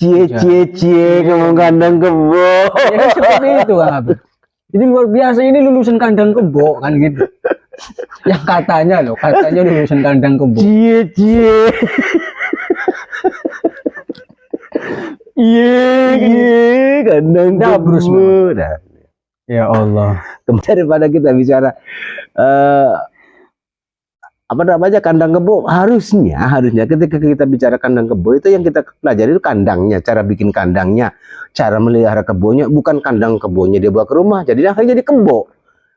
Cie cie cie ngomong kandang kebo. Ya, seperti itu Kang Habib. Ini luar biasa, ini lulusan kandang kebo kan gitu. Yang katanya lulusan kandang kebo. Cie cie. Iya, kandang Dabrus kebo. Nah, Ya Allah. daripada kita bicara apa namanya kandang kebo, harusnya ketika kita bicara kandang kebo itu yang kita pelajari itu kandangnya, cara bikin kandangnya, cara melihara kebonya, bukan kandang kebonya dia bawa ke rumah jadi akhirnya jadi kebo,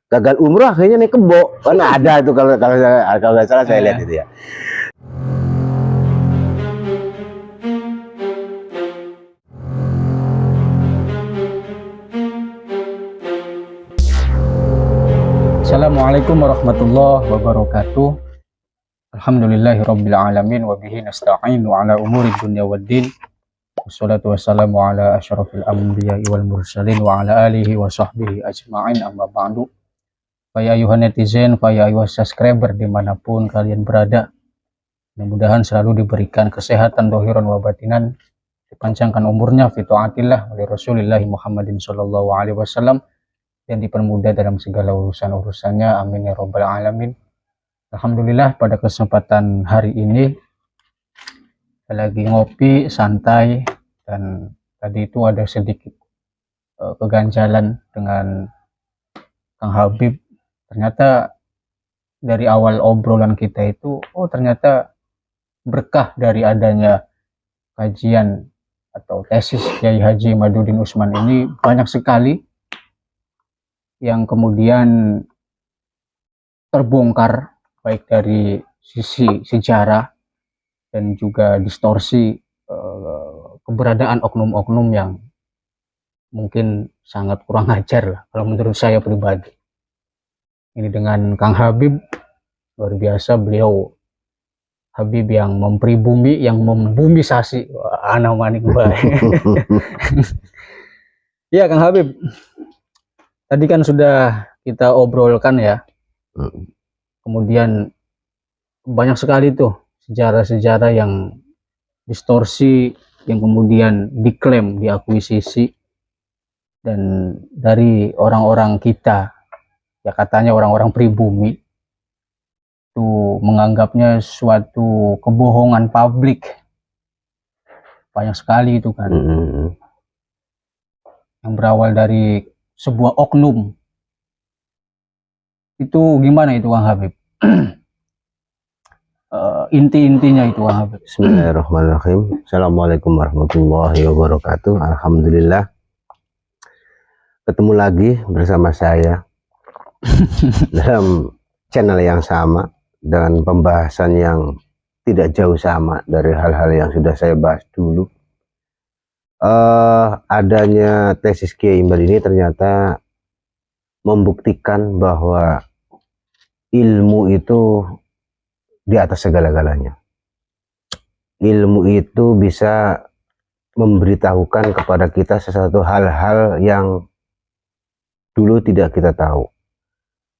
gagal umrah akhirnya nih kebo kan ada itu kalau nggak salah saya lihat itu ya. Assalamualaikum warahmatullahi wabarakatuh. Alhamdulillahirabbil alamin wa bihi nasta'inu ala umuri dunya waddin. Wassalatu wassalamu ala asyrafil anbiya'i wal mursalin wa ala alihi wa sahbihi ajma'in, amma ba'du. Fa ya ayuhan netizen, fa ya ayuhan subscriber dimanapun kalian berada, mudah-mudahan selalu diberikan kesehatan dohiran wa batinan, dipanjangkan umurnya fi taatillah oleh Rasulullah Muhammadin sallallahu alaihi wasallam, dan dipermudah dalam segala urusan-urusannya, amin ya rabbal alamin. Alhamdulillah pada kesempatan hari ini lagi ngopi santai, dan tadi itu ada sedikit keganjalan dengan Kang Habib. Ternyata dari awal obrolan kita itu, ternyata berkah dari adanya kajian atau tesis Kiai Haji Imaduddin Utsman ini banyak sekali yang kemudian terbongkar, baik dari sisi sejarah dan juga distorsi keberadaan oknum-oknum yang mungkin sangat kurang ajar lah kalau menurut saya pribadi. Ini dengan Kang Habib, luar biasa beliau, Habib yang mempribumi, yang membumisasi. Ana manik bae. Ya Kang Habib, tadi kan sudah kita obrolkan ya. Kemudian banyak sekali tuh sejarah-sejarah yang distorsi, yang kemudian diklaim, diakuisisi, dan dari orang-orang kita, ya katanya orang-orang pribumi itu menganggapnya suatu kebohongan publik. Banyak sekali itu kan, yang berawal dari sebuah oknum. Itu gimana itu Kang Habib? Inti-intinya itu Kang Habib. Bismillahirrahmanirrahim. Assalamualaikum warahmatullahi wabarakatuh. Alhamdulillah ketemu lagi bersama saya dalam channel yang sama dengan pembahasan yang tidak jauh sama dari hal-hal yang sudah saya bahas dulu. Adanya tesis Kiai Imad ini ternyata membuktikan bahwa ilmu itu di atas segala-galanya. Ilmu itu bisa memberitahukan kepada kita sesuatu hal-hal yang dulu tidak kita tahu.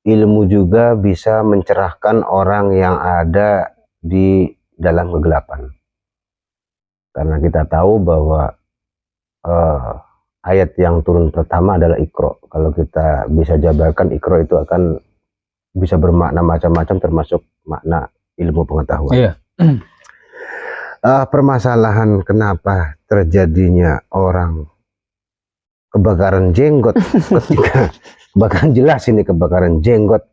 Ilmu juga bisa mencerahkan orang yang ada di dalam kegelapan. Karena kita tahu bahwa ayat yang turun pertama adalah Iqra. Kalau kita bisa jabarkan, Iqra itu akan bisa bermakna macam-macam, termasuk makna ilmu pengetahuan. Iya. Permasalahan kenapa terjadinya orang kebakaran jenggot ketika kebakaran jelas ini kebakaran jenggot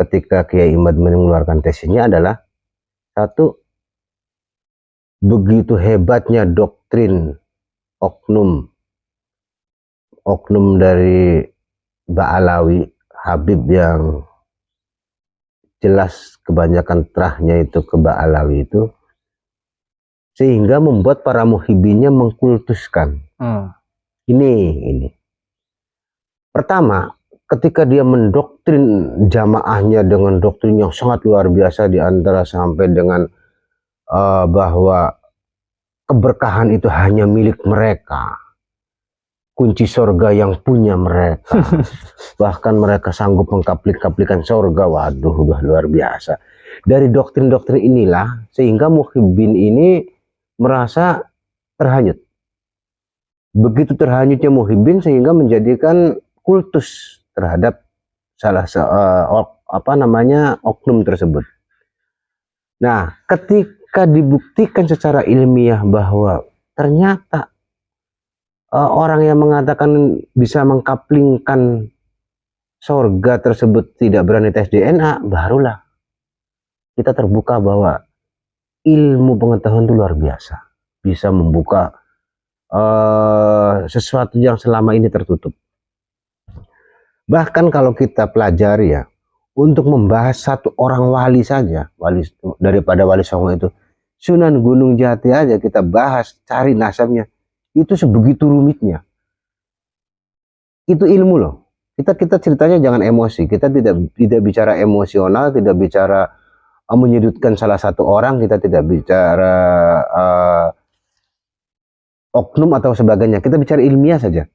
ketika Kiai Imad mengeluarkan tesisnya adalah satu, begitu hebatnya doktrin oknum dari Ba'alawi, Habib yang jelas kebanyakan terahnya itu ke Ba'alawi itu, sehingga membuat para muhibinnya mengkultuskan. Ini pertama, ketika dia mendoktrin jamaahnya dengan doktrin yang sangat luar biasa, diantara sampai dengan bahwa keberkahan itu hanya milik mereka, kunci sorga yang punya mereka, bahkan mereka sanggup mengkaplik-kaplikan sorga. Waduh, udah luar biasa. Dari doktrin-doktrin inilah sehingga muhibbin ini merasa terhanyut. Begitu terhanyutnya Muhyiddin sehingga menjadikan kultus terhadap oknum tersebut. Nah, ketika dibuktikan secara ilmiah bahwa ternyata orang yang mengatakan bisa mengkaplingkan surga tersebut tidak berani tes DNA, barulah kita terbuka bahwa ilmu pengetahuan itu luar biasa, bisa membuka sesuatu yang selama ini tertutup. Bahkan kalau kita pelajari ya, untuk membahas satu orang wali saja, daripada Wali Songo itu, Sunan Gunung Jati aja kita bahas, cari nasabnya, itu sebegitu rumitnya. Itu ilmu loh. Kita ceritanya jangan emosi, kita tidak bicara emosional, tidak bicara menyudutkan salah satu orang, kita tidak bicara oknum atau sebagainya, kita bicara ilmiah saja.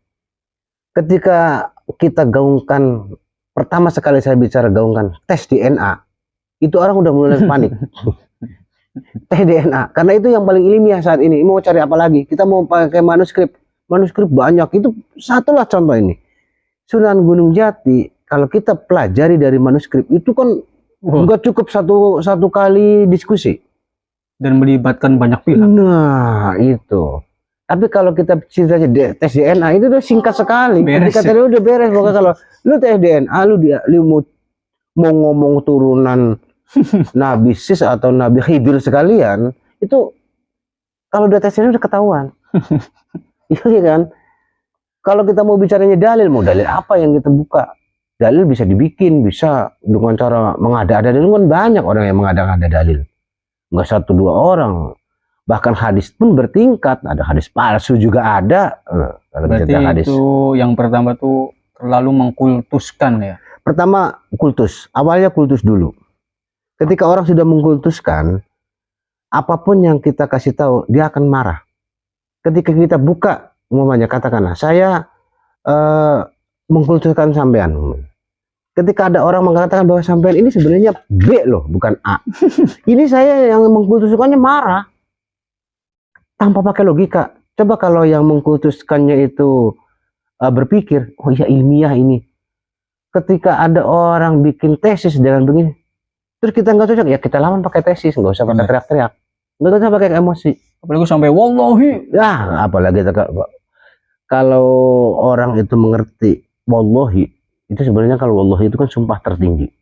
Ketika kita gaungkan, pertama sekali saya bicara gaungkan tes DNA, itu orang udah mulai panik. Tes DNA, karena itu yang paling ilmiah saat ini. Mau cari apa lagi? Kita mau pakai manuskrip banyak, itu satulah contoh ini. Sunan Gunung Jati, kalau kita pelajari dari manuskrip itu kan juga cukup satu kali diskusi dan melibatkan banyak pihak. Nah itu. Tapi kalau kita ceritanya tes DNA itu udah singkat sekali. Ketika tadi udah beres. Pokoknya kalau lu tes DNA, lu mau ngomong turunan Nabi Sis atau Nabi Khidir sekalian, itu kalau udah tesnya udah ketahuan. Iya kan? Kalau kita mau bicaranya dalil, mau dalil apa yang kita buka? Dalil bisa dibikin, bisa dengan cara mengada-ada dalil, kan banyak orang yang mengada-ada dalil. Enggak satu dua orang. Bahkan hadis pun bertingkat, ada hadis palsu juga ada. Berarti hadis itu yang pertama tuh terlalu mengkultuskan ya. Pertama kultus, awalnya kultus dulu. Ketika orang sudah mengkultuskan, apapun yang kita kasih tahu, dia akan marah. Ketika kita buka, umumnya katakanlah, saya mengkultuskan sampean. Ketika ada orang mengatakan bahwa sampean ini sebenarnya B loh, bukan A. Ini saya yang mengkultuskannya marah. Tanpa pakai logika. Coba kalau yang mengkultuskannya itu berpikir, oh iya ilmiah ini. Ketika ada orang bikin tesis dengan begini, terus kita nggak cocok, ya kita lawan pakai tesis, nggak usah pakai teriak-teriak, nggak usah pakai emosi. Apalagi sampai wallahi. Ya, apalagi kalau orang itu mengerti wallahi, itu sebenarnya kalau wallahi itu kan sumpah tertinggi.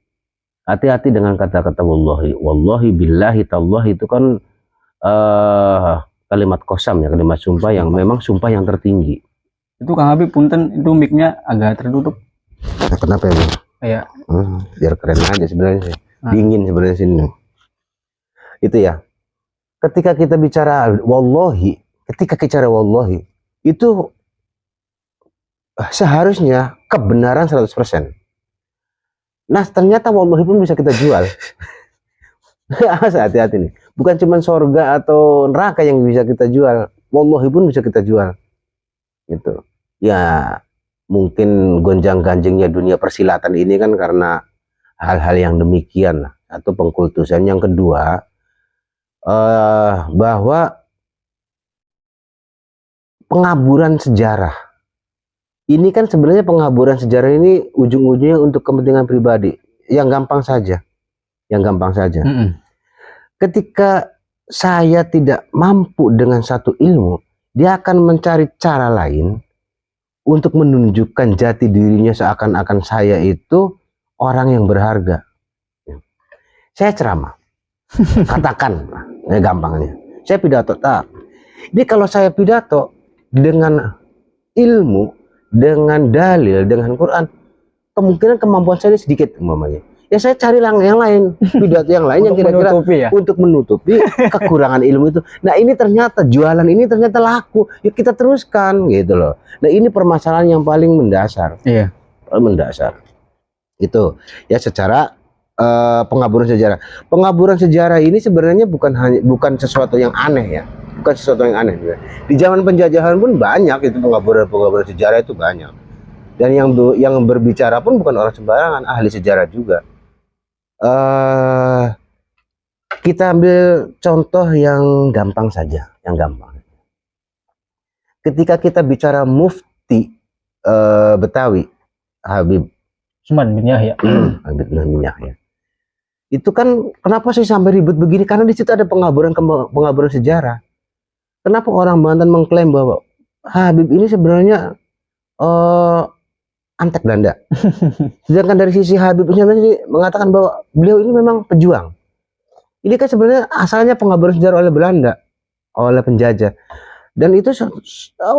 Hati-hati dengan kata-kata wallahi. Wallahi billahi tallahi itu kan kalimat kosam ya, kalimat sumpah yang memang sumpah yang tertinggi. Itu Kang Habib punten, itu mic-nya agak tertutup. Nah, kenapa ya? Kayak biar keren aja sebenarnya sih. Dingin sebenarnya sini. Itu ya. Ketika kita bicara wallahi, itu seharusnya kebenaran 100%. Nah, ternyata wallahi pun bisa kita jual. Hati-hati nih. Bukan cuma surga atau neraka yang bisa kita jual, wallahi pun bisa kita jual. Gitu. Ya, mungkin gonjang-ganjingnya dunia persilatan ini kan karena hal-hal yang demikian. Atau pengkultusan. Yang kedua, bahwa pengaburan sejarah. Ini kan sebenarnya pengaburan sejarah ini ujung-ujungnya untuk kepentingan pribadi. Yang gampang saja. Ketika saya tidak mampu dengan satu ilmu, dia akan mencari cara lain untuk menunjukkan jati dirinya seakan-akan saya itu orang yang berharga. Saya ceramah, katakan, gampangnya, saya pidato. Jadi kalau saya pidato dengan ilmu, dengan dalil, dengan Quran, kemungkinan kemampuan saya sedikit umpamanya. Ya saya cari yang lain, pidato yang lain yang kira-kira untuk menutupi kekurangan ilmu itu. Nah ini ternyata jualan ini ternyata laku, yuk kita teruskan gitu loh. Nah ini permasalahan yang paling mendasar. Iya. Mendasar. Itu ya secara pengaburan sejarah. Pengaburan sejarah ini sebenarnya bukan sesuatu yang aneh ya. Bukan sesuatu yang aneh. Di zaman penjajahan pun banyak itu pengaburan sejarah itu banyak. Dan yang berbicara pun bukan orang sembarangan, ahli sejarah juga. Kita ambil contoh yang gampang saja, yang gampang. ketika kita bicara mufti Betawi Habib Usman bin Yahya. Habib bin Yahya, itu kan kenapa sih sampai ribut begini? Karena di situ ada pengaburan sejarah. Kenapa orang Banten mengklaim bahwa Habib ini sebenarnya antek Belanda? Sedangkan dari sisi Habib ini mengatakan bahwa beliau ini memang pejuang. Ini kan sebenarnya asalnya pengaburan sejarah oleh Belanda, oleh penjajah. Dan itu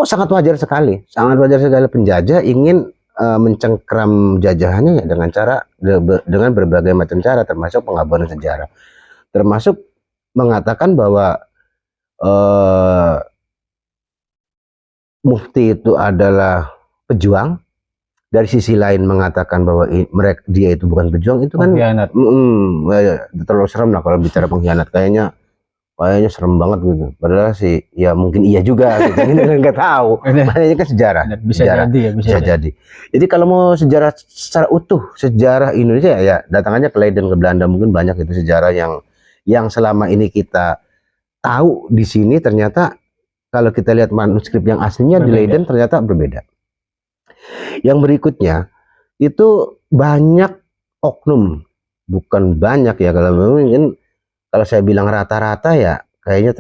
sangat wajar sekali. Sangat wajar sekali penjajah ingin mencengkram jajahannya ya dengan berbagai macam cara, termasuk pengaburan sejarah. Termasuk mengatakan bahwa mufti itu adalah pejuang. Dari sisi lain mengatakan bahwa dia itu bukan pejuang, itu kan terlalu serem lah kalau bicara pengkhianat. Kayaknya serem banget gitu. Padahal sih ya mungkin iya juga gitu. Ini kan nggak tahu. Makanya kan sejarah. Bisa sejarah. Jadi ya, bisa jadi. Jadi kalau mau sejarah secara utuh, sejarah Indonesia ya datangannya ke Leiden, ke Belanda, mungkin banyak itu sejarah yang selama ini kita tahu di sini, ternyata kalau kita lihat manuskrip yang aslinya di Leiden ternyata berbeda. Yang berikutnya itu banyak oknum, bukan banyak ya, kalau mungkin kalau saya bilang rata-rata ya kayaknya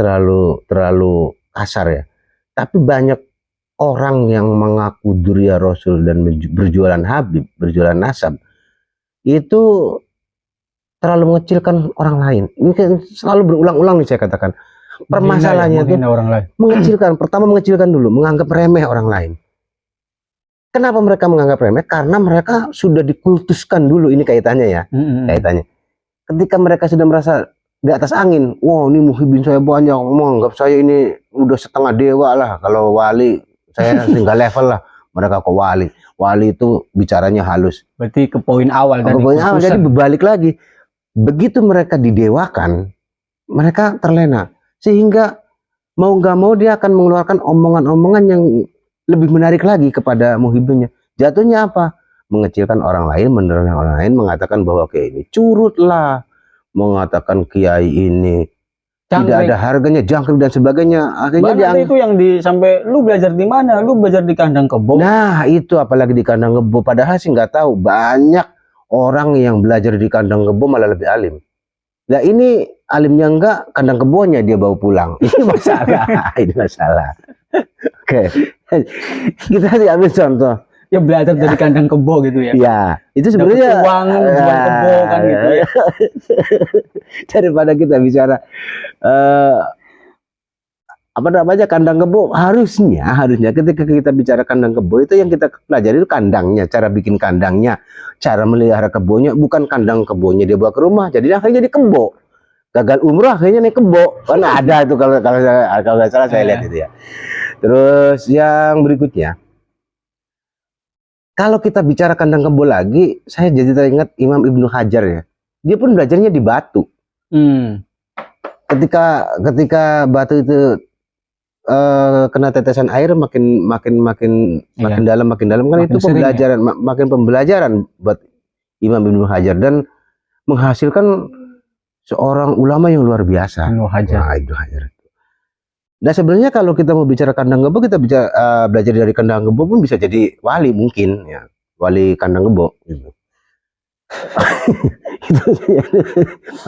terlalu kasar ya. Tapi banyak orang yang mengaku Durya Rasul dan berjualan Habib, berjualan nasab, itu terlalu mengecilkan orang lain. Ini kan selalu berulang-ulang nih saya katakan. Permasalahannya itu mengecilkan. Pertama mengecilkan dulu, menganggap remeh orang lain. Kenapa mereka menganggap remeh? Karena mereka sudah dikultuskan dulu, ini kaitannya ya. Kaitannya. Ketika mereka sudah merasa di atas angin, wow ini muhibin saya banyak, menganggap saya ini udah setengah dewa lah. Kalau wali, saya tinggal level lah. Mereka ke wali. Wali itu bicaranya halus. Berarti ke poin awal tadi. Poin awal, jadi berbalik lagi. Begitu mereka didewakan, mereka terlena. Sehingga mau nggak mau dia akan mengeluarkan omongan-omongan yang lebih menarik lagi kepada muhibinnya. Jatuhnya apa? Mengecilkan orang lain, menurunkan orang lain, mengatakan bahwa kayak ini curut lah, mengatakan kiai ini tidak ada harganya, jangkrik dan sebagainya. Akhirnya itu yang sampai lu belajar di mana? Lu belajar di kandang kebo. Nah itu apalagi di kandang kebo. Padahal sih nggak tahu, banyak orang yang belajar di kandang kebo malah lebih alim. Nah ini alimnya enggak, kandang kebonya dia bawa pulang. Ini masalah. Ini masalah. Oke, kita ambil contoh. Ya belajar dari kandang kebo gitu ya. Ya, itu sebenarnya uang jual kebo kan gitu ya. Daripada kita bicara apa namanya kandang kebo, harusnya ketika kita bicara kandang kebo itu yang kita pelajari itu kandangnya, cara bikin kandangnya, cara melihara kebonya, bukan kandang kebonya dia bawa ke rumah, jadi akhirnya jadi kebo. Gagal umroh akhirnya naik kebo. Kan ada itu kalau nggak salah saya lihat itu ya. Terus yang berikutnya, kalau kita bicara kandang kebo lagi, saya jadi teringat Imam Ibnu Hajar ya. Dia pun belajarnya di Batu. Ketika Batu itu kena tetesan air makin dalam kan, itu pembelajaran ya? Makin pembelajaran buat Imam Ibnu Hajar dan menghasilkan seorang ulama yang luar biasa. Ibnu Hajar. Nah sebenarnya kalau kita mau bicara kandang kebo, kita belajar dari kandang kebo pun bisa jadi wali mungkin ya, wali kandang kebo gitu.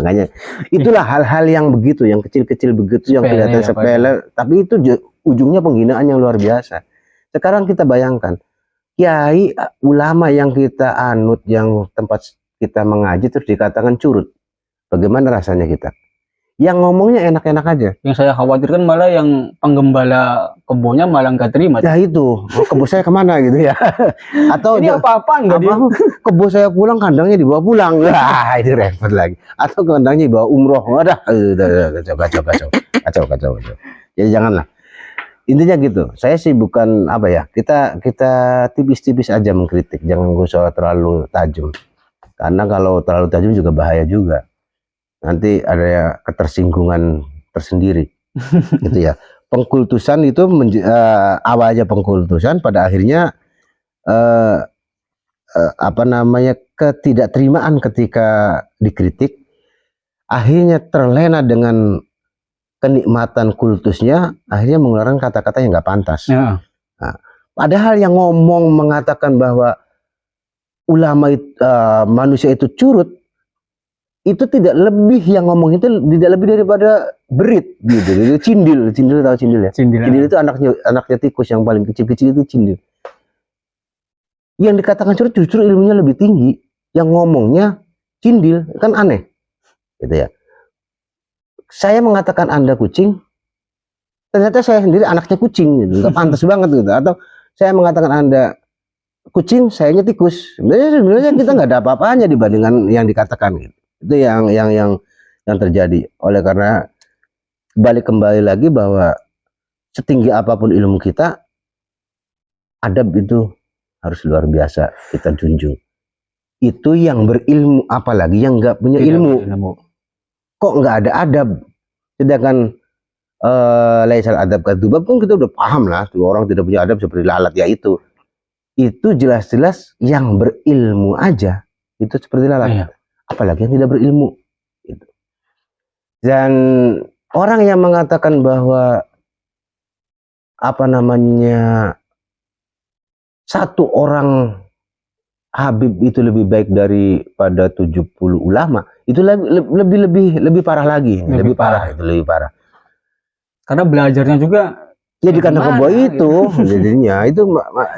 Makanya itulah hal-hal yang begitu, yang kecil-kecil begitu, yang kelihatan sepele, tapi itu ujungnya penghinaan yang luar biasa. Sekarang kita bayangkan kiai ulama yang kita anut, yang tempat kita mengaji terus dikatakan curut, bagaimana rasanya kita? Yang ngomongnya enak-enak aja. Yang saya khawatirkan malah yang penggembala kebonya malah nggak terima. Ya itu, kebo saya kemana gitu ya? Atau ini apa-apaan nggak dia? Kebo saya pulang, kandangnya dibawa pulang. Wah, ini repot lagi. Atau kandangnya dibawa umroh. Wadah, kacau. Jadi janganlah. Intinya gitu. Saya sih bukan apa ya. Kita tipis-tipis aja mengkritik. Jangan usah terlalu tajam. Karena kalau terlalu tajam juga bahaya juga. Nanti ada ketersinggungan tersendiri gitu ya. Pengkultusan itu awalnya pengkultusan, pada akhirnya ketidakterimaan ketika dikritik, akhirnya terlena dengan kenikmatan kultusnya akhirnya mengeluarkan kata-kata yang nggak pantas. Ya. Nah, padahal yang ngomong mengatakan bahwa ulama manusia itu curut, itu tidak lebih, yang ngomong itu tidak lebih daripada berit gitu. Itu cindil tahu cindil ya? Cindil itu anaknya tikus yang paling kecil-kecil, itu cindil. Yang dikatakan curut justru ilmunya lebih tinggi, yang ngomongnya cindil, kan aneh gitu ya. Saya mengatakan Anda kucing, ternyata saya sendiri anaknya kucing gitu, nggak pantas banget gitu. Atau saya mengatakan Anda kucing, sayanya tikus. Sebenarnya kita nggak ada apa-apanya dibandingkan yang dikatakan gitu. Itu yang terjadi. Oleh karena balik kembali lagi bahwa setinggi apapun ilmu kita, adab itu harus luar biasa kita junjung. Itu yang berilmu, apalagi yang nggak punya ilmu. Kok nggak ada adab? Sedangkan laisal adab kadubab pun kita udah paham lah, tuh orang tidak punya adab seperti lalat, ya itu jelas-jelas yang berilmu aja itu seperti lalat. Iya. Apalagi yang tidak berilmu gitu. Dan orang yang mengatakan bahwa satu orang Habib itu lebih baik daripada 70 ulama, itu lebih parah lagi, lebih parah. Karena belajarnya juga ya di kandang kebo itu, jadinya itu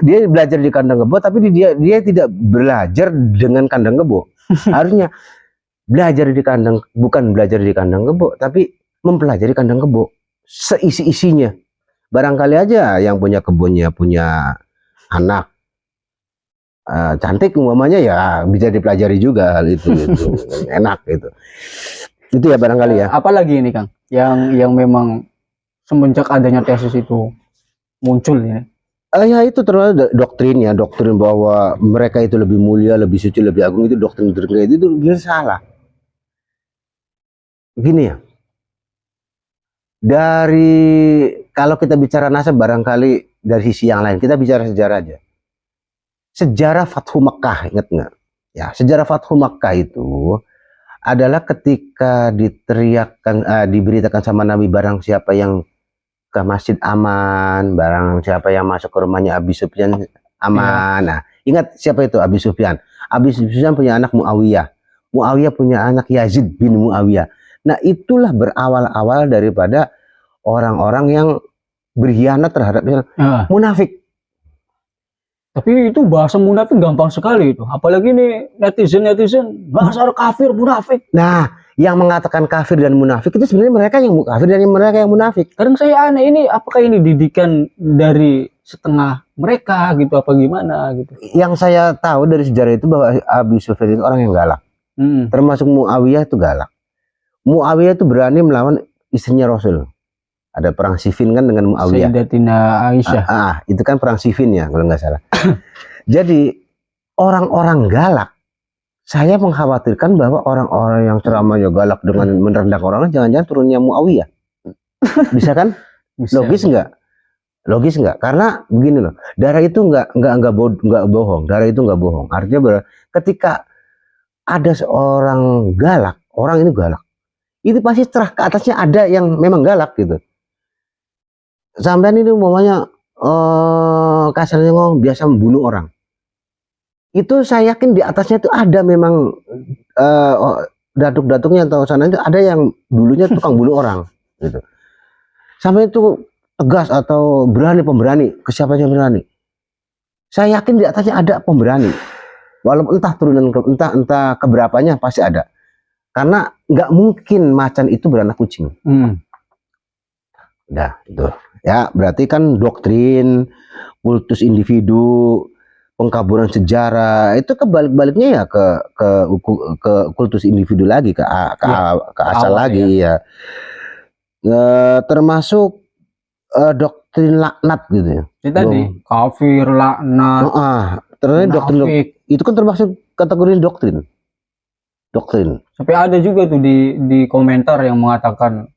dia belajar di kandang kebo, tapi dia tidak belajar dengan kandang kebo. Harusnya belajar di kandang, bukan belajar di kandang kebo, tapi mempelajari kandang kebo seisi-isinya. Barangkali aja yang punya kebunnya punya anak cantik umpamanya, ya bisa dipelajari juga hal itu gitu. Enak gitu. Itu ya barangkali ya. Apalagi ini Kang, yang memang semenjak adanya tesis itu muncul ya. Ya itu terus doktrin bahwa mereka itu lebih mulia, lebih suci, lebih agung, itu doktrin itu salah. Gini ya. Kalau kita bicara nasab, barangkali dari sisi yang lain, kita bicara sejarah aja. Sejarah Fathu Makkah, ingat nggak? Ya, sejarah Fathu Makkah itu adalah ketika diberitakan sama Nabi, barang siapa yang ke masjid aman, barang siapa yang masuk ke rumahnya Abi Sufyan aman. Nah, ingat siapa itu Abi Sufyan? Abi Sufyan punya anak Muawiyah. Muawiyah punya anak Yazid bin Muawiyah. Nah, itulah berawal-awal daripada orang-orang yang berkhianat terhadap munafik. Tapi itu bahasa munafik gampang sekali itu. Apalagi nih netizen bahasa kafir, munafik. Nah, yang mengatakan kafir dan munafik itu sebenarnya mereka yang kafir dan mereka yang munafik. Kadang saya aneh, ini apakah ini didikan dari setengah mereka gitu, apa gimana gitu. Yang saya tahu dari sejarah itu bahwa Abi Sufyan itu orang yang galak. Termasuk Muawiyah itu galak. Muawiyah itu berani melawan istrinya Rasul. Ada perang Siffin kan dengan Muawiyah. Sayyidatina Aisyah. Itu kan perang Siffin ya kalau nggak salah. Jadi orang-orang galak, saya mengkhawatirkan bahwa orang-orang yang ceramahnya galak dengan merendahkan orang, jangan-jangan turunnya Muawiyah. Bisa kan? Bisa. Logis nggak? Karena begini loh, darah itu nggak bohong. Darah itu nggak bohong. Artinya ketika ada seorang galak, orang ini galak, itu pasti setelah ke atasnya ada yang memang galak gitu. Sampean ini umpamanya kasarnya ngomong biasa membunuh orang, itu saya yakin di atasnya itu ada memang datuk-datuknya atau sana itu ada yang dulunya tukang bunuh orang gitu. Sampai itu tegas atau pemberani, ke siapa yang berani. Saya yakin di atasnya ada pemberani, walaupun entah turunan entah keberapanya pasti ada, karena nggak mungkin macan itu beranak kucing. Nah itu ya, berarti kan doktrin, kultus individu, pengkaburan sejarah itu kebalik-baliknya ya ke kultus individu lagi, ke asal lagi ya. Termasuk doktrin laknat gitu ya. Tadi kafir, laknat. Terus doktrin itu kan termasuk kategori doktrin. Sampai ada juga tuh di komentar yang mengatakan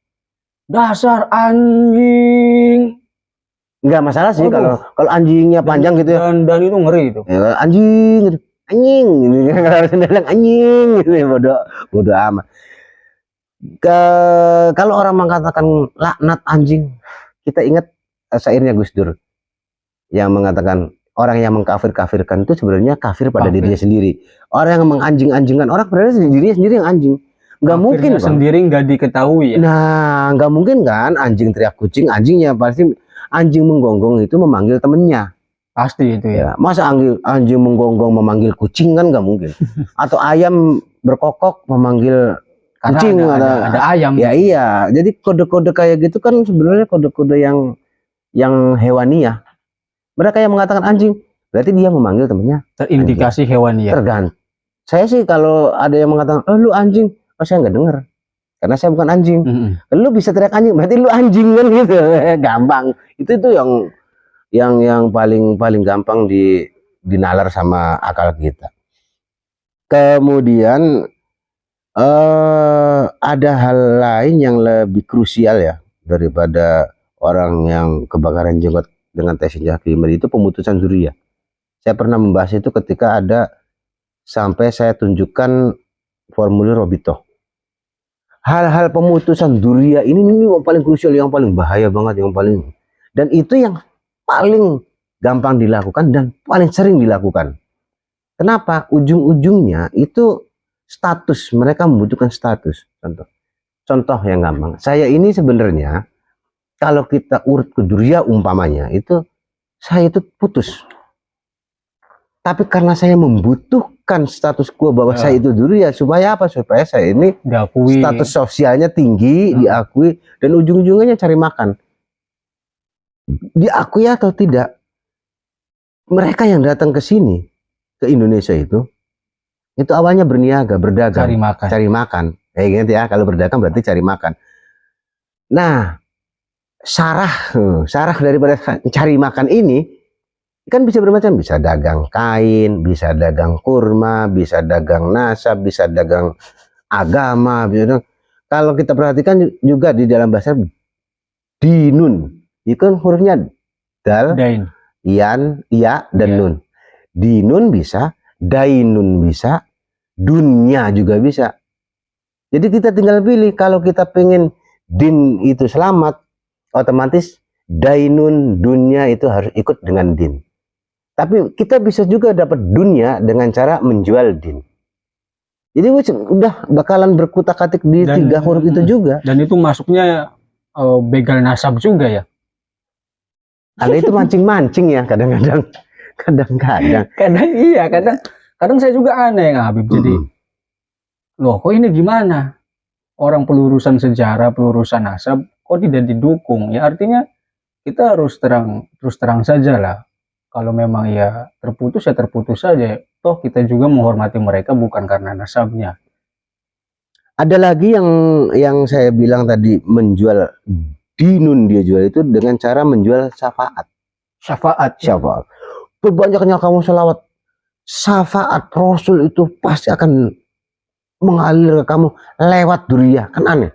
dasar anjing. Enggak masalah sih kalau anjingnya panjang gitu ya. Dan itu ngeri itu. Ya, anjing ini kalau bilang anjing gitu ya, bodoh amat. Kalau orang mengatakan laknat anjing, kita ingat syairnya Gus Dur yang mengatakan orang yang mengkafir-kafirkan itu sebenarnya kafir pada Kafir. dirinya sendiri. Orang yang menganjing-anjingkan orang sebenarnya dirinya sendiri yang anjing. Nggak mungkin Kafirnya Bang. sendiri nggak diketahui ya. Nah, nggak mungkin kan anjing teriak kucing, anjingnya pasti anjing menggonggong itu memanggil temennya. Pasti itu ya. Ya, masa anjing menggonggong memanggil kucing kan nggak mungkin. Atau ayam berkokok memanggil Karena kucing ada ayam. Ya iya, jadi kode-kode kayak gitu kan sebenarnya kode-kode yang hewani ya. Mereka yang mengatakan anjing, berarti dia memanggil temennya. Terindikasi hewani ya. Tergantung. Saya sih kalau ada yang mengatakan, oh lu anjing, oh saya nggak dengar. Karena saya bukan anjing. Lu bisa teriak anjing, berarti lu anjing kan gitu. Gampang. Itu yang paling gampang dinalar sama akal kita. Kemudian ada hal lain yang lebih krusial ya daripada orang yang kebakaran jenggot dengan tes senjata itu pemutusan dzurriyyah. Saya pernah membahas itu ketika ada sampai saya tunjukkan formulir Robito. Hal-hal pemutusan dzurriyyah ini yang paling krusial, yang paling bahaya banget, dan itu yang paling gampang dilakukan dan paling sering dilakukan. Kenapa? Ujung-ujungnya itu status, mereka membutuhkan status. Contoh yang gampang, saya ini sebenarnya kalau kita urut ke dzurriyyah umpamanya itu saya itu putus, tapi karena saya membutuhkan status quo bahwa saya itu dzurriyyah, supaya apa? Supaya saya ini diakui, status sosialnya tinggi, diakui, dan ujung-ujungnya cari makan. Diakui atau tidak, mereka yang datang ke sini, ke Indonesia itu awalnya berniaga, berdagang, cari makan. Gitu ya, kalau berdagang berarti cari makan. Nah, sarah daripada cari makan ini kan bisa bermacam, bisa dagang kain, bisa dagang kurma, bisa dagang nasab, bisa dagang agama. Kalau kita perhatikan juga di dalam bahasa dinun, itu kan hurufnya dal, Dain, ian, iya, dan nun. Dinun bisa, dainun bisa, dunya juga bisa. Jadi kita tinggal pilih, kalau kita pengen din itu selamat, otomatis dainun, dunya itu harus ikut dengan din. Tapi kita bisa juga dapat dunya dengan cara menjual din. Jadi udah bakalan berkutak-atik di tiga huruf itu juga. Dan itu masuknya begal nasab juga ya. Ada itu mancing-mancing ya kadang-kadang. Kadang saya juga aneh ya Habib. Jadi loh kok ini gimana? Orang pelurusan sejarah, pelurusan nasab kok tidak didukung? Ya artinya kita harus terus terang saja lah. Kalau memang ya terputus saja. Toh kita juga menghormati mereka bukan karena nasabnya. Ada lagi yang saya bilang tadi, menjual dinun, dia jual itu dengan cara menjual syafaat. Syafaat. Perbanyaknya kamu selawat, syafaat Rasul itu pasti akan mengalir ke kamu lewat dzurriyyah. Kan aneh.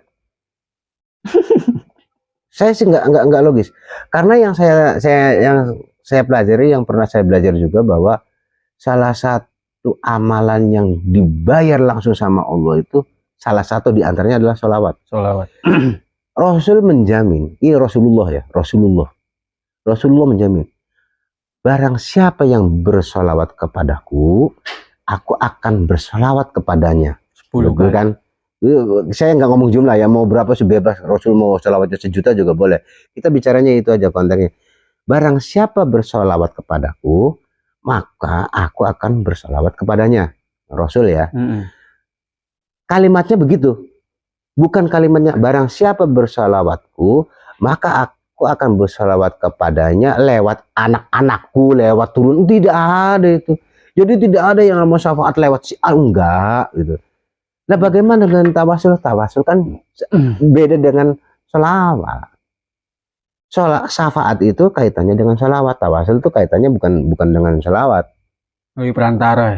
Saya sih nggak logis. Karena yang saya pelajari, yang pernah saya belajar juga, bahwa salah satu amalan yang dibayar langsung sama Allah itu salah satu diantaranya adalah sholawat. Rasul menjamin, ini Rasulullah menjamin, barang siapa yang bersolawat kepadaku, aku akan bersolawat kepadanya 10 kali. Kan? Saya nggak ngomong jumlah ya, mau berapa sebebas. Rasul mau solawatnya 1 juta juga boleh. Kita bicaranya itu aja kontennya. Barang siapa bersolawat kepadaku, maka aku akan bersolawat kepadanya. Rasul ya. Kalimatnya begitu. Bukan kalimatnya barang siapa bersolawatku, maka aku akan bersolawat kepadanya lewat anak-anakku, lewat turun. Tidak ada itu. Jadi tidak ada yang mau syafaat lewat si enggak gitu. Nah, bagaimana dengan tawasul? Tawasul kan beda dengan sholawat. Syafaat itu kaitannya dengan sholawat, tawasul itu kaitannya bukan dengan sholawat. Dari perantara.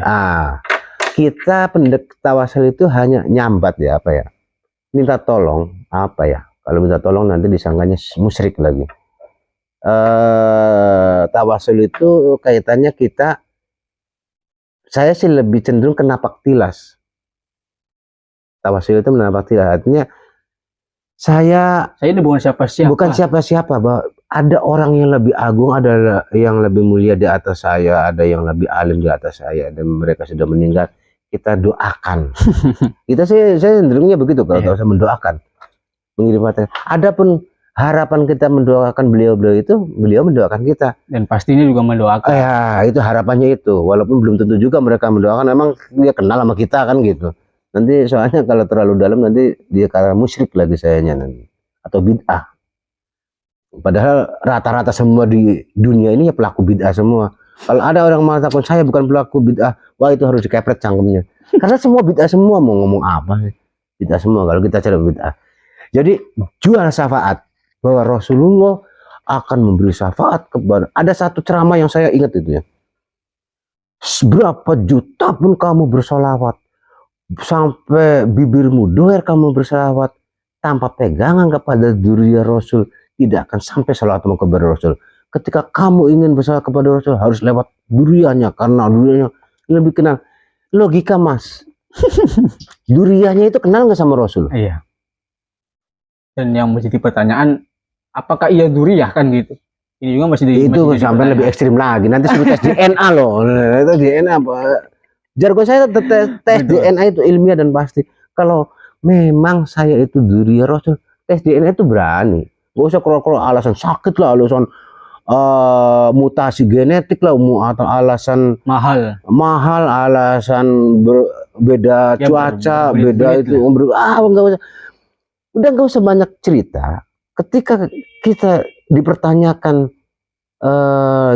Kita tawasul itu hanya nyambat ya, apa ya? Minta tolong, apa ya? Kalau minta tolong nanti disangkanya musyrik lagi. Tawasul itu kaitannya saya sih lebih cenderung ke napak tilas. Tawasul itu menapak tilas, artinya Saya ini bukan siapa-siapa. Bukan siapa-siapa, bahwa ada orang yang lebih agung, ada yang lebih mulia di atas saya, ada yang lebih alim di atas saya, dan mereka sudah meninggal. Kita doakan. Saya cenderungnya begitu kalau saya mendoakan, mengirim materi. Adapun harapan kita mendoakan beliau-beliau itu, beliau mendoakan kita. Dan pastinya juga mendoakan. Ya, itu harapannya itu. Walaupun belum tentu juga mereka mendoakan, memang dia kenal sama kita kan gitu. Nanti soalnya kalau terlalu dalam nanti dia kata musyrik lagi sayanya nanti, atau bid'ah. Padahal rata-rata semua di dunia ini ya pelaku bid'ah semua. Kalau ada orang mengatakan saya bukan pelaku bid'ah, wah itu harus dikepret cangkemnya. Karena semua bid'ah semua, mau ngomong apa sih? Bid'ah semua kalau kita cari bid'ah. Jadi jual syafaat, bahwa Rasulullah akan memberi syafaat kepada. Ada satu ceramah yang saya ingat itu ya. Berapa juta pun kamu bersolawat, sampai bibirmu doer kamu bersolawat, tanpa pegangan kepada dzurriyyah Rasul, tidak akan sampai salawatmu kepada Rasul. Ketika kamu ingin bersolawat kepada Rasul, harus lewat dzurriyyahnya, karena dzurriyyahnya lebih kenal. Logika mas. Dzurriyyahnya itu kenal nggak sama Rasul? Iya. Dan yang menjadi pertanyaan, apakah ia dzurriyyah kan gitu? Ini juga masih itu sampai lebih ekstrim lagi. Nanti suruh tes DNA loh. Itu DNA apa? Jargon saya tes DNA itu ilmiah dan pasti. Kalau memang saya itu dzurriyyah Rasul, tes DNA itu berani. Gak usah kalau alasan sakit lah, alasan mutasi genetik lah, atau alasan mahal, alasan beda ya, cuaca, beda itu nggak usah. Udah nggak usah banyak cerita. Ketika kita dipertanyakan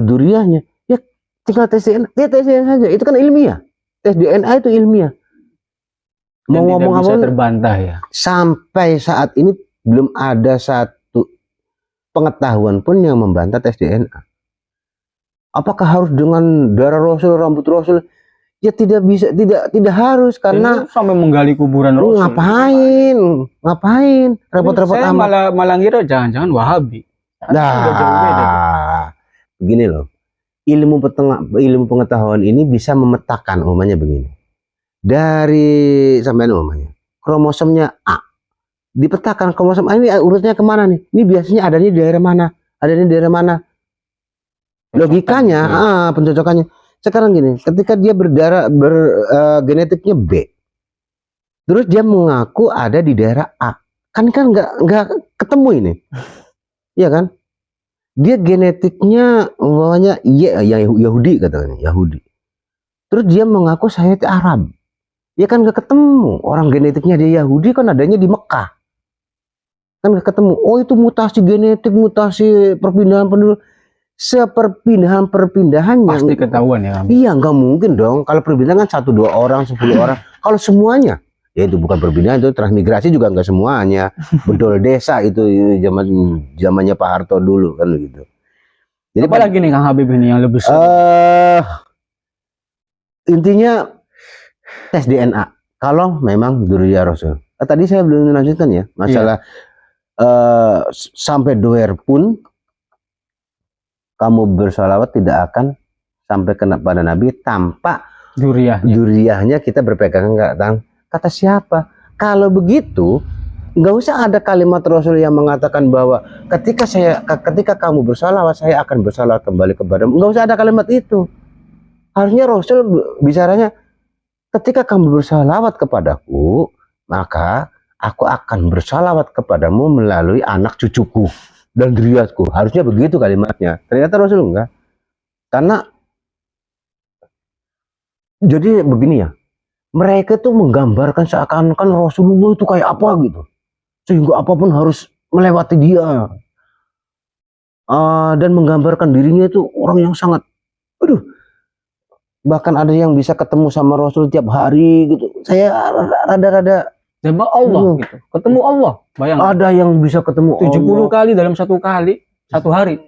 dzurriyyahnya, ya tinggal tes DNA, tes DNA saja. Itu kan ilmiah. Tes DNA itu ilmiah. Mau ngomong apa terbantah ya. Sampai saat ini belum ada satu pengetahuan pun yang membantah tes DNA. Apakah harus dengan darah Rasul, rambut Rasul? Ya tidak bisa, tidak harus, karena sampai menggali kuburan Rasul. Ngapain? Repot-repot amat. Malah ngira jangan-jangan Wahabi. Nah, begini loh. Ilmu pengetahuan ini bisa memetakan, umpamanya begini. Dari sampai umpamanya kromosomnya A, dipetakan kromosom A ini urutnya kemana nih? Ini biasanya adanya di daerah mana? Adanya di daerah mana? Logikanya, pencocokannya. Sekarang gini, ketika dia genetiknya B, terus dia mengaku ada di daerah A, kan nggak ketemu ini, ya kan? Dia genetiknya umpamanya Yahudi katanya, Yahudi. Terus dia mengaku saya itu Arab. Ya kan nggak ketemu. Orang genetiknya dia Yahudi kan adanya di Mekah. Kan nggak ketemu. Oh itu mutasi genetik, mutasi perpindahan penduduk. Perpindahannya pasti ketahuan ya. Iya, nggak mungkin dong. Kalau perpindahan kan 1, 2 orang, 10 orang. Kalau semuanya, ya itu bukan perpindahan, itu transmigrasi juga nggak semuanya. Bedol desa itu zamannya Pak Harto dulu kan gitu. Jadi apalagi nih Kang Habib ini yang lebih intinya tes DNA kalau memang dzurriyyah Rasul. Tadi saya belum melanjutkan ya masalah sampai doer pun kamu bersalawat tidak akan sampai kena pada Nabi tanpa dzurriyyahnya kita berpegangan kata siapa? Kalau begitu nggak usah ada kalimat Rasul yang mengatakan bahwa ketika kamu bersalawat saya akan bersalawat kembali kepadamu. Nggak usah ada kalimat itu. Harusnya Rasul bicaranya ketika kamu bersalawat kepadaku, maka aku akan bersalawat kepadamu melalui anak cucuku dan dzurriyyahku. Harusnya begitu kalimatnya. Ternyata Rasul enggak. Karena jadi begini ya, mereka tuh menggambarkan seakan-akan Rasulullah itu kayak apa gitu, sehingga apapun harus melewati dia, dan menggambarkan dirinya itu orang yang sangat, bahkan ada yang bisa ketemu sama Rasul tiap hari gitu. Saya rada-rada sama Allah gitu. Ketemu Allah. Bayangkan. Ada yang bisa ketemu 70 Allah. Kali dalam satu hari.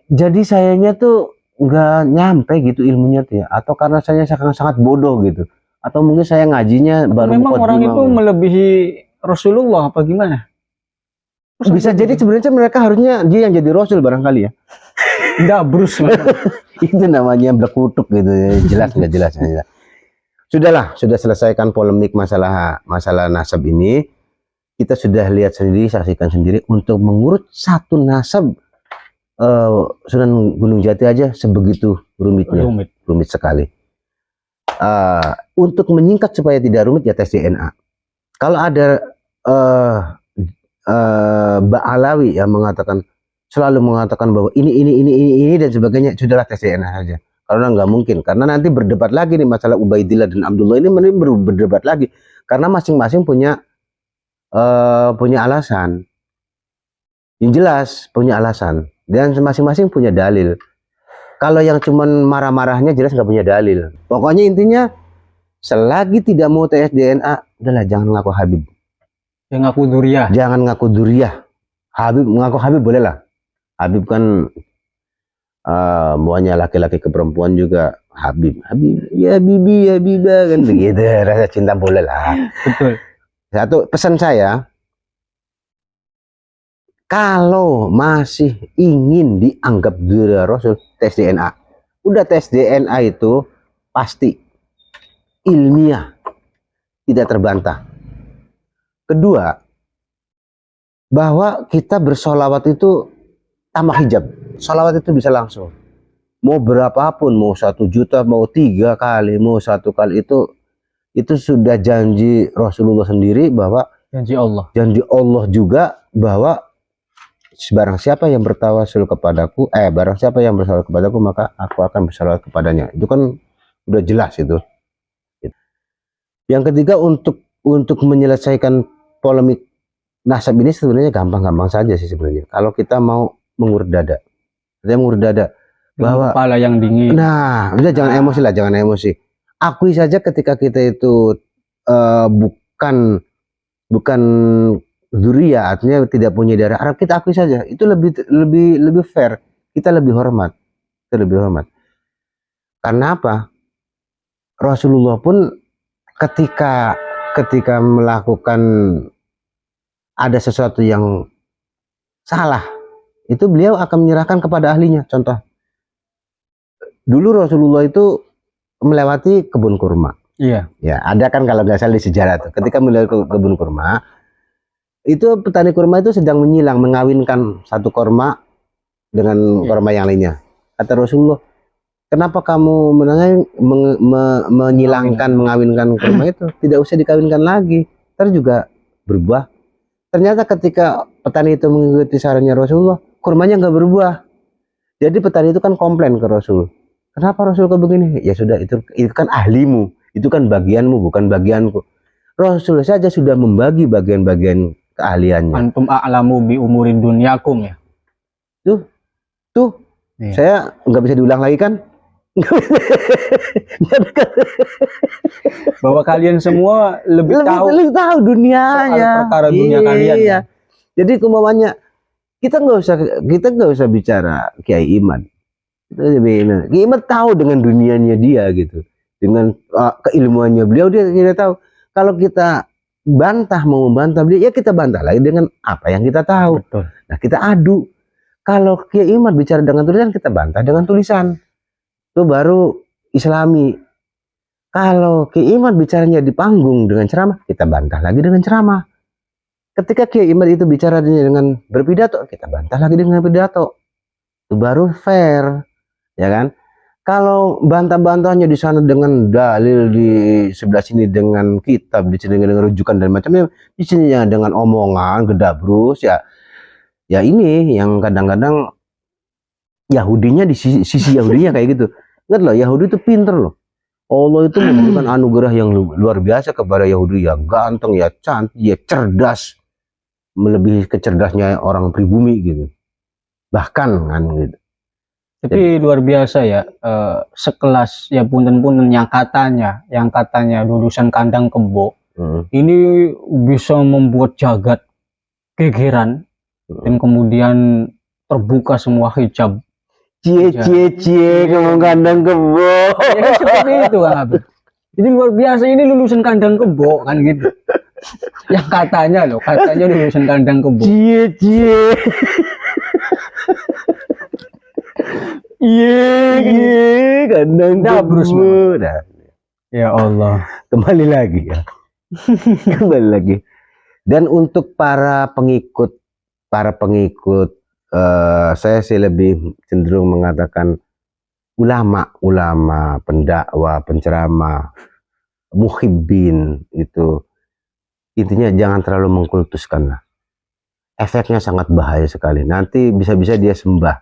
Jadi sayanya tuh nggak nyampe gitu ilmunya tuh ya. Atau karena saya sangat bodoh gitu. Atau mungkin saya ngajinya baru memang orang itu melebihi Rasulullah apa gimana? Bisa jadi sebenarnya mereka harusnya dia yang jadi Rasul barangkali ya. Dabrus. Itu namanya berkutuk gitu. Jelas nggak jelas. Sudah selesaikan polemik masalah nasab ini. kita sudah lihat sendiri, saksikan sendiri, untuk mengurut satu nasab Sunan Gunung Jati aja sebegitu rumitnya, rumit sekali. Untuk menyingkat supaya tidak rumit ya tes DNA. Kalau ada Mbak Alawi yang selalu mengatakan bahwa ini dan sebagainya, sudahlah tes DNA saja. Karena nggak mungkin, karena nanti berdebat lagi nih masalah Ubaidillah dan Abdullah ini berdebat lagi, karena masing-masing punya alasan. Yang jelas punya alasan dan masing-masing punya dalil. Kalau yang cuman marah-marahnya jelas nggak punya dalil. Pokoknya intinya selagi tidak mau tes DNA, udahlah jangan ngaku Habib. Yang ngaku Duriah. Jangan ngaku Duriah. Habib, mengaku Habib boleh lah. Habib kan maunya laki-laki ke perempuan juga Habib, ya Bibi, ya Biba kan begitu. Rasa cinta boleh lah. Betul. Satu pesan saya, kalau masih ingin dianggap Duriah Rasul, tes DNA. Udah tes DNA itu pasti ilmiah, tidak terbantah. Kedua, bahwa kita bersolawat itu tanpa hijab. Solawat itu bisa langsung. Mau berapapun, mau 1 juta, mau 3 kali, mau 1 kali, itu sudah janji Rasulullah sendiri, bahwa janji Allah juga, bahwa barang siapa yang bertawasul kepadaku, maka aku akan bersalawat kepadanya. Itu kan udah jelas itu. Yang ketiga, untuk menyelesaikan polemik nasab ini sebenarnya gampang-gampang saja sih sebenarnya. Kalau kita mau mengurut dada, bahwa kepala yang dingin. Nah, udah jangan emosi lah, jangan emosi. Akui saja ketika kita itu bukan Duriah, artinya tidak punya darah Arab, kita akui saja. Itu lebih fair. Kita lebih hormat. Karena apa? Rasulullah pun ketika melakukan ada sesuatu yang salah, itu beliau akan menyerahkan kepada ahlinya. Contoh, dulu Rasulullah itu melewati kebun kurma. Iya. Ya, ada kan kalau nggak salah di sejarah tuh. Ketika melewati kebun kurma, itu petani kurma itu sedang mengawinkan satu kurma dengan kurma yang lainnya. Kata Rasulullah, kenapa kamu mengawinkan kurma itu? Tidak usah dikawinkan lagi, ntar juga berbuah. Ternyata ketika petani itu mengikuti sarannya Rasulullah, kurmanya nggak berbuah. Jadi petani itu kan komplain ke Rasul. Kenapa Rasul kok begini? Ya sudah, itu kan ahlimu, itu kan bagianmu, bukan bagianku. Rasul saja sudah membagi bagian-bagian keahliannya. Antum a'lamu bi umurin dunyakum ya. Tuh, iya. Saya nggak bisa diulang lagi kan? Bahwa kalian semua lebih tahu dunianya, perkara dunia kalian. Iya. Jadi kemauannya kita nggak usah bicara Kiai Iman. Kiai Iman tahu dengan dunianya dia gitu, dengan keilmuannya beliau, dia tidak tahu. Kalau kita mau membantah beliau, ya kita bantah lagi dengan apa yang kita tahu. Betul. Nah, kita adu. Kalau Kiai Iman bicara dengan tulisan, kita bantah dengan tulisan. Itu baru Islami. Kalau Kiai Iman bicaranya di panggung dengan ceramah, kita bantah lagi dengan ceramah. Ketika Kiai Iman itu bicara dengan berpidato, kita bantah lagi dengan pidato. Itu baru fair, ya kan? Kalau bantah-bantahnya di sana dengan dalil, di sebelah sini dengan kitab, di sini dengan rujukan dan macamnya, di sini dengan omongan gedabrus, ya ini yang kadang-kadang Yahudinya, di sisi Yahudinya kayak gitu. Ingat loh, Yahudi itu pinter loh. Allah itu memberikan anugerah yang luar biasa kepada Yahudi, ya ganteng, ya cantik, ya cerdas, melebihi kecerdasnya orang pribumi gitu. Bahkan kan gitu. Tapi luar biasa ya, sekelas ya punten-punten yang katanya lulusan kandang kebo, ini bisa membuat jagat gegeran, dan kemudian terbuka semua hijab. Cie ngomong kandang kebo. Ya, seperti itu kan Abid. Ini luar biasa, ini lulusan kandang kebo kan gitu. Yang katanya lulusan kandang kebo. Cie. Iya, kandang kebo. Ya Allah. Kembali lagi ya. Dan untuk para pengikut saya sih lebih cenderung mengatakan ulama, pendakwah, penceramah, muhibbin, itu intinya jangan terlalu mengkultuskan lah. Efeknya sangat bahaya sekali. Nanti bisa-bisa dia sembah.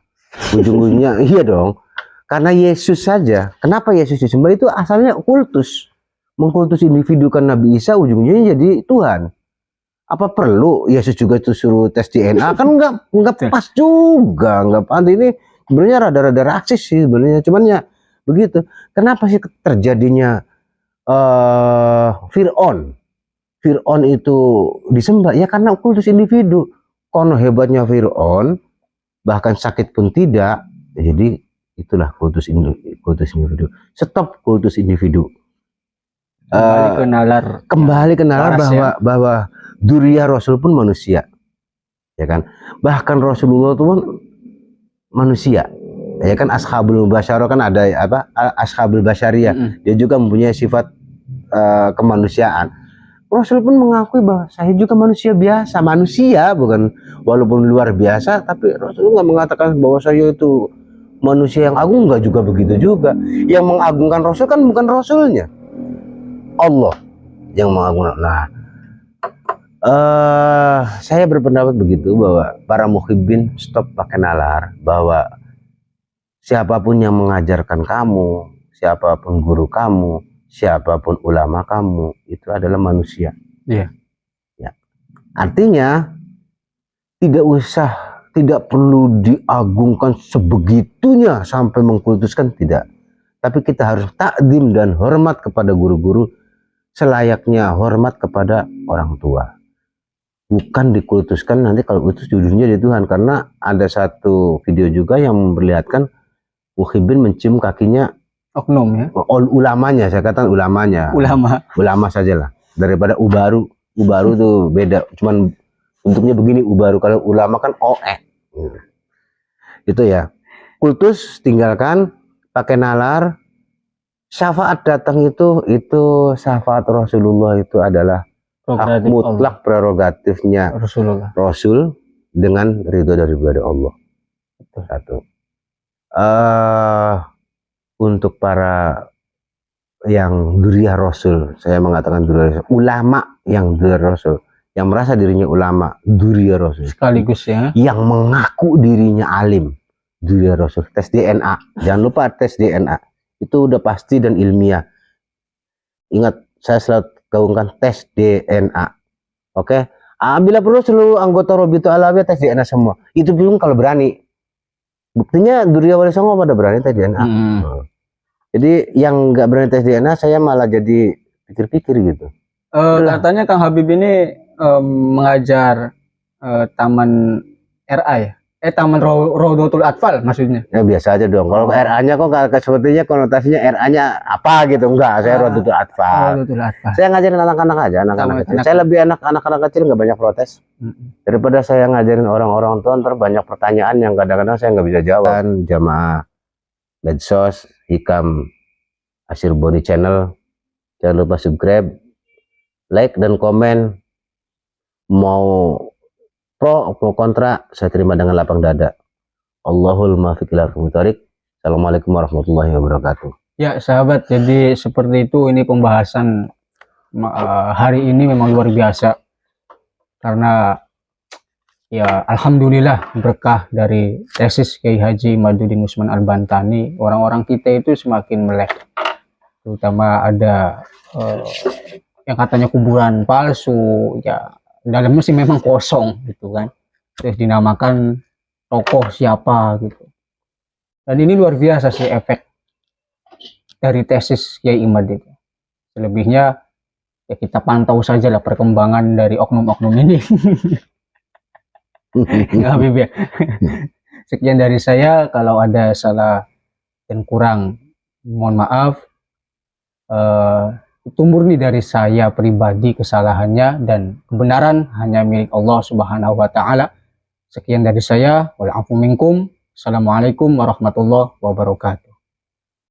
Ujung-ujungnya iya dong. Karena Yesus saja. Kenapa Yesus disembah? Itu asalnya kultus. Mengkultus individu kan Nabi Isa ujungnya jadi Tuhan. Apa perlu Yesus juga tuh suruh tes DNA? Kan nggak pas juga, nggak pantas. Ini sebenarnya rada-rada rasis sih sebenarnya. Cuman ya begitu. Kenapa sih terjadinya Fir'aun itu disembah? Ya karena kultus individu. Kono hebatnya Fir'aun, bahkan sakit pun tidak. Jadi itulah kultus individu. Stop kultus individu. Kembali ke nalar bahwa Duriyah Rasul pun manusia, ya kan? Bahkan Rasulullah itu pun manusia, ya kan? Ashabul Basyarah kan ada apa? Ashabul Basyariyah, dia juga mempunyai sifat kemanusiaan. Rasul pun mengakui bahwa saya juga manusia biasa, manusia bukan walaupun luar biasa, tapi Rasul nggak mengatakan bahwa saya itu manusia yang agung, nggak juga begitu juga. Yang mengagungkan Rasul kan bukan Rasulnya, Allah yang mengagungkan. Nah, saya berpendapat begitu bahwa para muhibbin stop pakai nalar, bahwa siapapun yang mengajarkan kamu, siapapun guru kamu, siapapun ulama kamu, itu adalah manusia. Iya. Ya. Artinya tidak perlu diagungkan sebegitunya sampai mengkultuskan, tidak. Tapi kita harus takdim dan hormat kepada guru-guru selayaknya hormat kepada orang tua. Bukan dikultuskan nanti kalau itu judulnya di Tuhan. Karena ada satu video juga yang memperlihatkan muhibbin mencium kakinya oknum ya. Ulamanya, saya katakan ulamanya. Ulama sajalah. Daripada ubaru tuh beda. Cuman bentuknya begini ubaru. Kalau ulama kan oek. Itu ya. Kultus tinggalkan, pakai nalar. Syafaat datang itu syafaat Rasulullah itu adalah mutlak prerogatifnya Rasul dengan ridho daripada Allah. Itu satu. Untuk para yang duriyah Rasul, saya mengatakan duriyah Rasul, ulama yang duriyah Rasul, yang merasa dirinya ulama, duriyah Rasul. Sekaligus ya. Yang mengaku dirinya alim, duriyah Rasul. Tes DNA, jangan lupa tes DNA. Itu udah pasti dan ilmiah. Ingat, saya selalu gaungkan tes DNA. Oke? Bila perlu seluruh anggota Robitul Alawiyah tes DNA semua. Itu belum kalau berani. Buktinya Duriyah Wali Songo pada berani tes DNA. Jadi yang nggak berani tes DNA, saya malah jadi pikir-pikir gitu. Katanya Kang Habib ini mengajar taman RA ya? Taman Rodotul Atfal maksudnya? Ya biasa aja dong. Kalau RA-nya kok sepertinya konotasinya RA-nya apa gitu. Enggak, saya Rodotul Atfal. Saya ngajarin anak-anak aja, anak-anak kecil. Saya lebih anak-anak kecil nggak banyak protes. Daripada saya ngajarin orang-orang tua, ntar banyak pertanyaan yang kadang-kadang saya nggak bisa jawab. Jamaah medsos, Hikam Ashirboni channel. Jangan lupa subscribe, like, dan komen. Mau pro mau kontra, saya terima dengan lapang dada. Allahul muwaffiq ila aqwamit thoriq. Assalamualaikum warahmatullahi wabarakatuh. Ya sahabat, jadi seperti itu ini pembahasan hari ini memang luar biasa. Karena ya alhamdulillah berkah dari tesis Kiai Haji Imaduddin Usman Al-Bantani, orang-orang kita itu semakin melek. Terutama ada yang katanya kuburan palsu, ya dalamnya sih memang kosong gitu kan, terus dinamakan tokoh siapa gitu. Dan ini luar biasa sih efek dari tesis Kiai Imad itu. Selebihnya ya kita pantau saja lah perkembangan dari oknum-oknum ini. Habib ya. Sekian dari saya, kalau ada salah dan kurang mohon maaf. Itu murni dari saya pribadi kesalahannya, dan kebenaran hanya milik Allah Subhanahu wa taala. Sekian dari saya, wal afu minkum. Assalamualaikum warahmatullahi wabarakatuh.